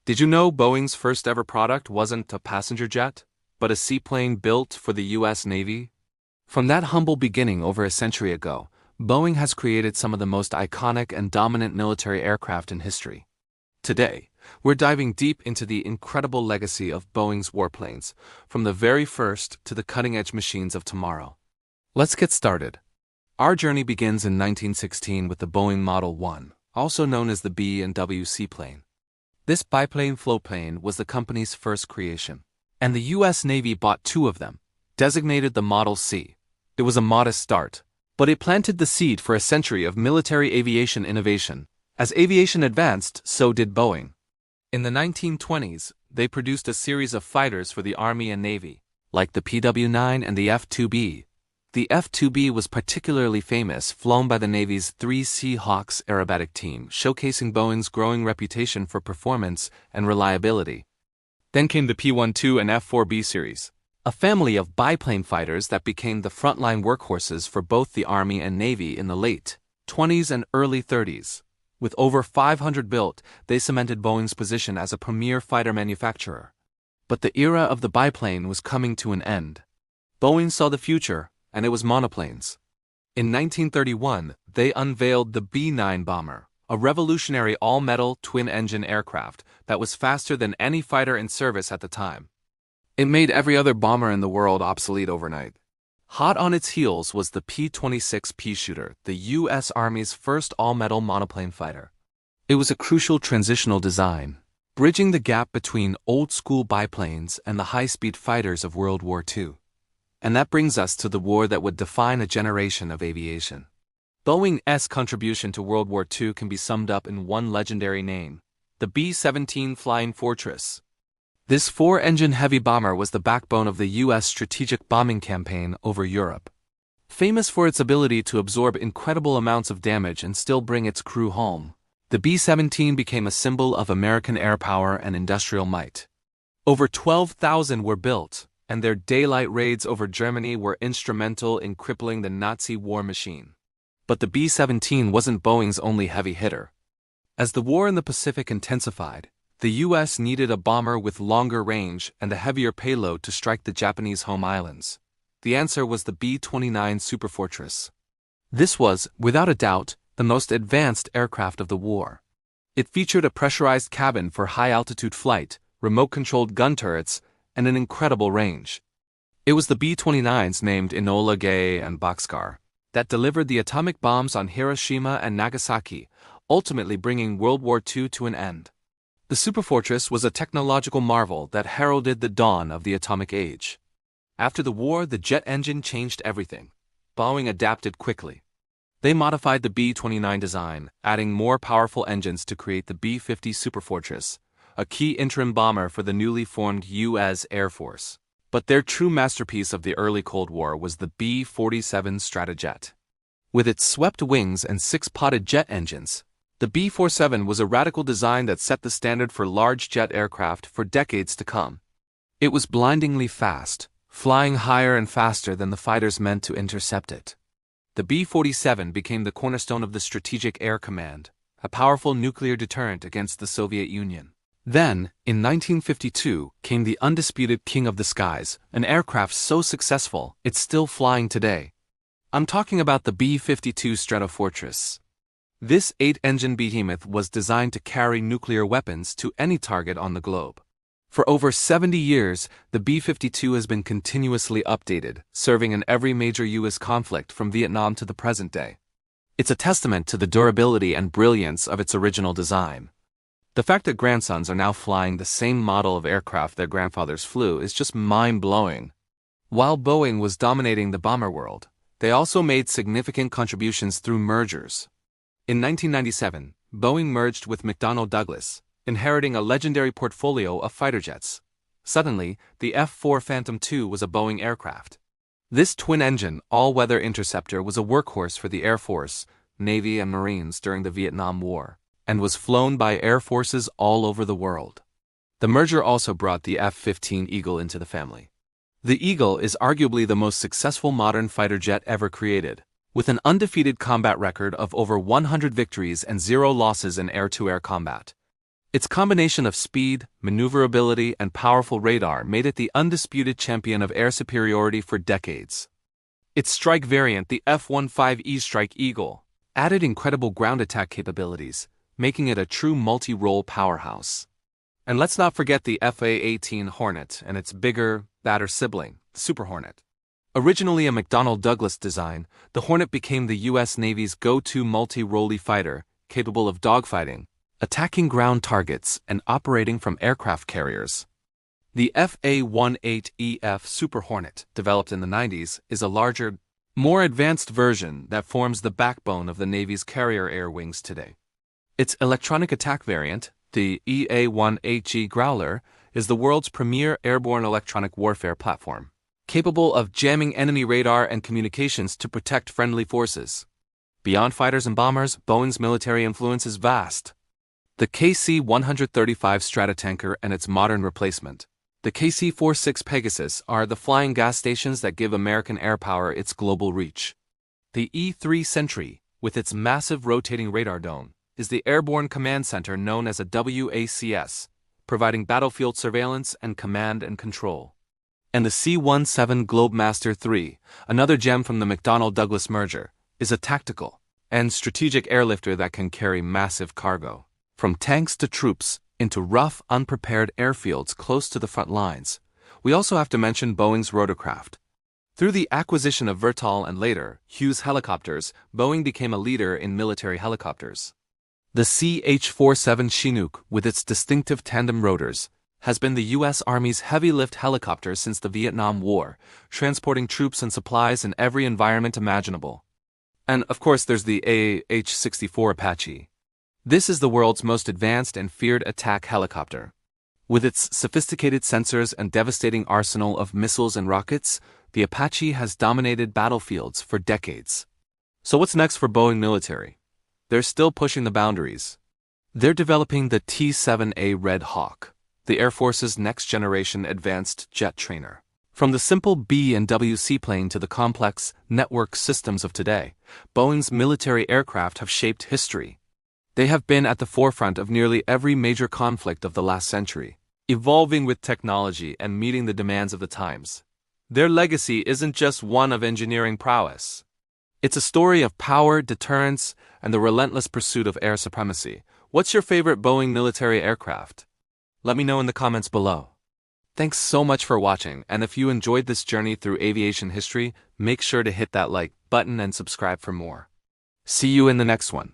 Did you know Boeing's first ever product wasn't a passenger jet, but a seaplane built for the U.S. Navy? From that humble beginning over a century ago, Boeing has created some of the most iconic and dominant military aircraft in history. Today, we're diving deep into the incredible legacy of Boeing's warplanes, from the very first to the cutting-edge machines of tomorrow. Let's get started. Our journey begins in 1916 with the Boeing Model 1, also known as the B&W Seaplane. This biplane floatplane was the company's first creation, and the U.S. Navy bought two of them, designated the Model C. It was a modest start, but it planted the seed for a century of military aviation innovation. As aviation advanced, so did Boeing. In the 1920s, they produced a series of fighters for the Army and Navy, like the PW-9 and the F-2B. The F-2B was particularly famous, flown by the Navy's 3 Seahawks aerobatic team, showcasing Boeing's growing reputation for performance and reliability. Then came the P-12 and F-4B series, a family of biplane fighters that became the frontline workhorses for both the Army and Navy in the late 20s and early 30s. With over 500 built, they cemented Boeing's position as a premier fighter manufacturer. But the era of the biplane was coming to an end. Boeing saw the future, and it was monoplanes. In 1931, they unveiled the B-9 bomber, a revolutionary all-metal twin-engine aircraft that was faster than any fighter in service at the time. It made every other bomber in the world obsolete overnight. Hot on its heels was the P-26 Peashooter, the U.S. Army's first all-metal monoplane fighter. It was a crucial transitional design, bridging the gap between old-school biplanes and the high-speed fighters of World War II. And that brings us to the war that would define a generation of aviation. Boeing's contribution to World War II can be summed up in one legendary name: the B-17 Flying Fortress. This 4-engine heavy bomber was the backbone of the U.S. strategic bombing campaign over Europe. Famous for its ability to absorb incredible amounts of damage and still bring its crew home, the B-17 became a symbol of American air power and industrial might. Over 12,000 were built, and their daylight raids over Germany were instrumental in crippling the Nazi war machine. But the B-17 wasn't Boeing's only heavy hitter. As the war in the Pacific intensified, the U.S. needed a bomber with longer range and a heavier payload to strike the Japanese home islands. The answer was the B-29 Superfortress. This was, without a doubt, the most advanced aircraft of the war. It featured a pressurized cabin for high-altitude flight, remote-controlled gun turrets, and an incredible range. It was the B-29s named Enola Gay and Bockscar that delivered the atomic bombs on Hiroshima and Nagasaki, ultimately bringing World War II to an end. The Superfortress was a technological marvel that heralded the dawn of the atomic age. After the war, the jet engine changed everything. Boeing adapted quickly. They modified the B-29 design, adding more powerful engines to create the B-50 Superfortress, a key interim bomber for the newly formed U.S. Air Force. But their true masterpiece of the early Cold War was the B-47 Stratojet. With its swept wings and 6-potted jet engines, the B-47 was a radical design that set the standard for large jet aircraft for decades to come. It was blindingly fast, flying higher and faster than the fighters meant to intercept it. The B-47 became the cornerstone of the Strategic Air Command, a powerful nuclear deterrent against the Soviet Union. Then, in 1952, came the undisputed King of the Skies, an aircraft so successful it's still flying today. I'm talking about the B-52 Stratofortress. This 8-engine behemoth was designed to carry nuclear weapons to any target on the globe. For over 70 years, the B-52 has been continuously updated, serving in every major U.S. conflict from Vietnam to the present day. It's a testament to the durability and brilliance of its original design. The fact that grandsons are now flying the same model of aircraft their grandfathers flew is just mind-blowing. While Boeing was dominating the bomber world, they also made significant contributions through mergers. In 1997, Boeing merged with McDonnell Douglas, inheriting a legendary portfolio of fighter jets. Suddenly, the F-4 Phantom II was a Boeing aircraft. This twin-engine, all-weather interceptor was a workhorse for the Air Force, Navy, and Marines during the Vietnam War, and was flown by air forces all over the world. The merger also brought the F-15 Eagle into the family. The Eagle is arguably the most successful modern fighter jet ever created, with an undefeated combat record of over 100 victories and 0 losses in air-to-air combat. Its combination of speed, maneuverability, and powerful radar made it the undisputed champion of air superiority for decades. Its strike variant, the F-15E Strike Eagle, added incredible ground attack capabilities, making it a true multi-role powerhouse. And let's not forget the F/A-18 Hornet and its bigger, badder sibling, the Super Hornet. Originally a McDonnell Douglas design, the Hornet became the U.S. Navy's go-to multi-role fighter, capable of dogfighting, attacking ground targets, and operating from aircraft carriers. The F/A-18EF Super Hornet, developed in the 90s, is a larger, more advanced version that forms the backbone of the Navy's carrier air wings today. Its electronic attack variant, the EA-1HE Growler, is the world's premier airborne electronic warfare platform, capable of jamming enemy radar and communications to protect friendly forces. Beyond fighters and bombers, Boeing's military influence is vast. The KC-135 Stratotanker and its modern replacement, the KC-46 Pegasus, are the flying gas stations that give American air power its global reach. The E-3 Sentry, with its massive rotating radar dome, is the airborne command center known as a WACS, providing battlefield surveillance and command and control. And the C-17 Globemaster III, another gem from the McDonnell Douglas merger, is a tactical and strategic airlifter that can carry massive cargo, from tanks to troops, into rough, unprepared airfields close to the front lines. We also have to mention Boeing's rotorcraft. Through the acquisition of Vertol and later, Hughes helicopters, Boeing became a leader in military helicopters. The CH-47 Chinook, with its distinctive tandem rotors, has been the U.S. Army's heavy-lift helicopter since the Vietnam War, transporting troops and supplies in every environment imaginable. And, of course, there's the AH-64 Apache. This is the world's most advanced and feared attack helicopter. With its sophisticated sensors and devastating arsenal of missiles and rockets, the Apache has dominated battlefields for decades. So what's next for Boeing military? They're still pushing the boundaries. They're developing the T-7A Red Hawk, the Air Force's next-generation advanced jet trainer. From the simple B&W Seaplane to the complex network systems of today, Boeing's military aircraft have shaped history. They have been at the forefront of nearly every major conflict of the last century, evolving with technology and meeting the demands of the times. Their legacy isn't just one of engineering prowess. It's a story of power, deterrence, and the relentless pursuit of air supremacy. What's your favorite Boeing military aircraft? Let me know in the comments below. Thanks so much for watching, and if you enjoyed this journey through aviation history, make sure to hit that like button and subscribe for more. See you in the next one.